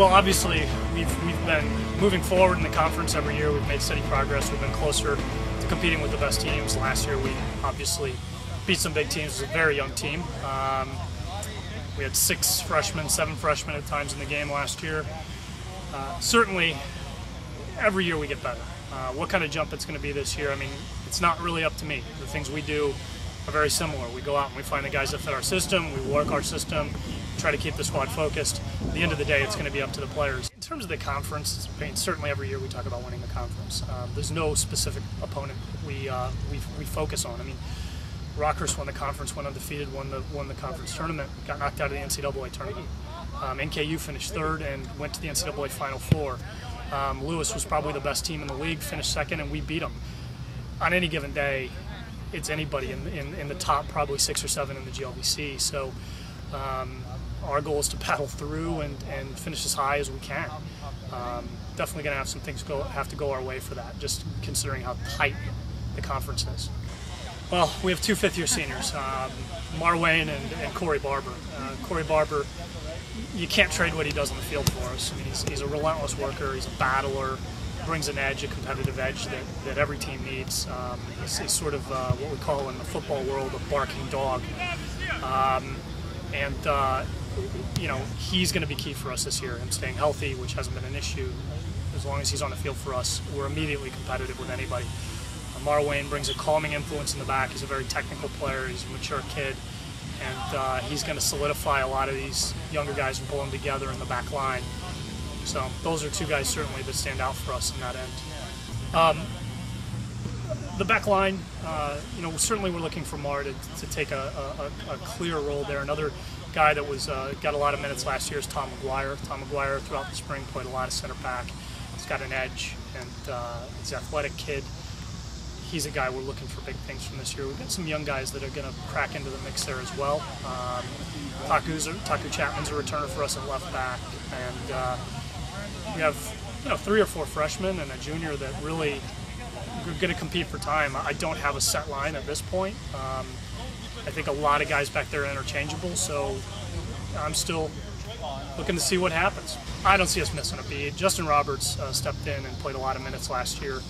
Well, obviously, we've been moving forward in the conference every year. We've made steady progress. We've been closer to competing with the best teams. Last year, we obviously beat some big teams. It was a very young team. We had 6 freshmen, 7 freshmen at times in the game last year. Certainly, every year we get better. What kind of jump it's going to be this year, I mean, it's not really up to me. The things we do are very similar. We go out and we find the guys that fit our system, we work our system, try to keep the squad focused. At the end of the day, it's going to be up to the players. In terms of the conference, I mean, certainly every year we talk about winning the conference. There's no specific opponent we focus on. I mean, Rockhurst won the conference, went undefeated, won the conference tournament, got knocked out of the NCAA tournament. NKU finished 3rd and went to the NCAA Final Four. Lewis was probably the best team in the league, finished 2nd, and we beat them. On any given day, it's anybody in the top probably 6 or 7 in the GLVC. So our goal is to battle through and finish as high as we can. Definitely going to have some things have to go our way for that, just considering how tight the conference is. Well, we have 2 fifth-year seniors, Marwayne and Corey Barber. Corey Barber, you can't trade what he does on the field for us. I mean, he's a relentless worker, he's a battler, brings an edge, a competitive edge that every team needs. He's sort of what we call in the football world a barking dog. You know, he's going to be key for us this year, him staying healthy, which hasn't been an issue. As long as he's on the field for us, we're immediately competitive with anybody. Marwayne brings a calming influence in the back. He's a very technical player, he's a mature kid, and he's going to solidify a lot of these younger guys and pull them together in the back line. So those are 2 guys certainly that stand out for us in that end. The back line, you know, certainly we're looking for Mar to take a clear role there. Another guy that was got a lot of minutes last year is Tom McGuire. Tom McGuire throughout the spring played a lot of center back. He's got an edge, and he's an athletic kid. He's a guy we're looking for big things from this year. We've got some young guys that are going to crack into the mix there as well. Taku Chapman's a returner for us at left back, and we have 3 or 4 freshmen and a junior that really are going to compete for time. I don't have a set line at this point. I think a lot of guys back there are interchangeable, so I'm still looking to see what happens. I don't see us missing a beat. Justin Roberts stepped in and played a lot of minutes last year.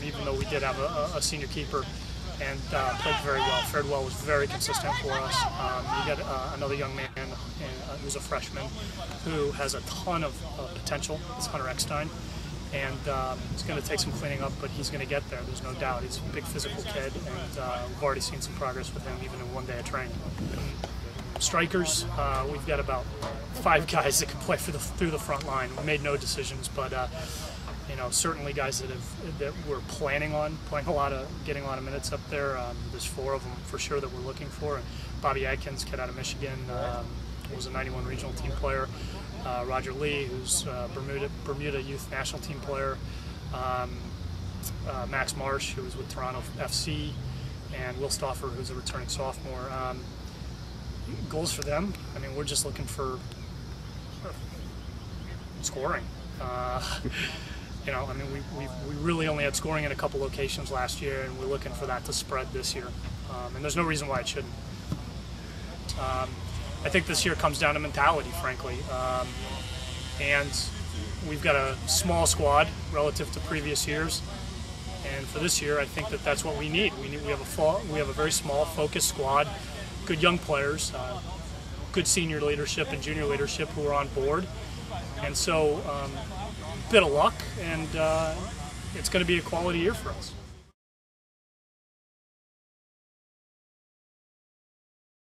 Even though we did have a senior keeper, and played very well. Fared well, was very consistent for us. You got another young man who's a freshman who has a ton of potential. It's Hunter Eckstein, and it's going to take some cleaning up, but he's going to get there, there's no doubt. He's a big physical kid, and we've already seen some progress with him even in 1 day of training. Strikers, we've got about 5 guys that can play through the front line. We made no decisions, but you know, certainly guys that we're planning on getting a lot of minutes up there. There's 4 of them for sure that we're looking for. Bobby Adkins, kid out of Michigan, was a 91 regional team player. Roger Lee, who's Bermuda Youth National Team player. Max Marsh, who was with Toronto FC, and Will Stauffer, who's a returning sophomore. Goals for them, I mean, we're just looking for scoring. You know, I mean, we really only had scoring in a couple locations last year, and we're looking for that to spread this year. And there's no reason why it shouldn't. I think this year comes down to mentality, frankly. And we've got a small squad relative to previous years. And for this year, I think that's what we need. We have a very small, focused squad, good young players, good senior leadership and junior leadership who are on board. And so, bit of luck, and it's going to be a quality year for us.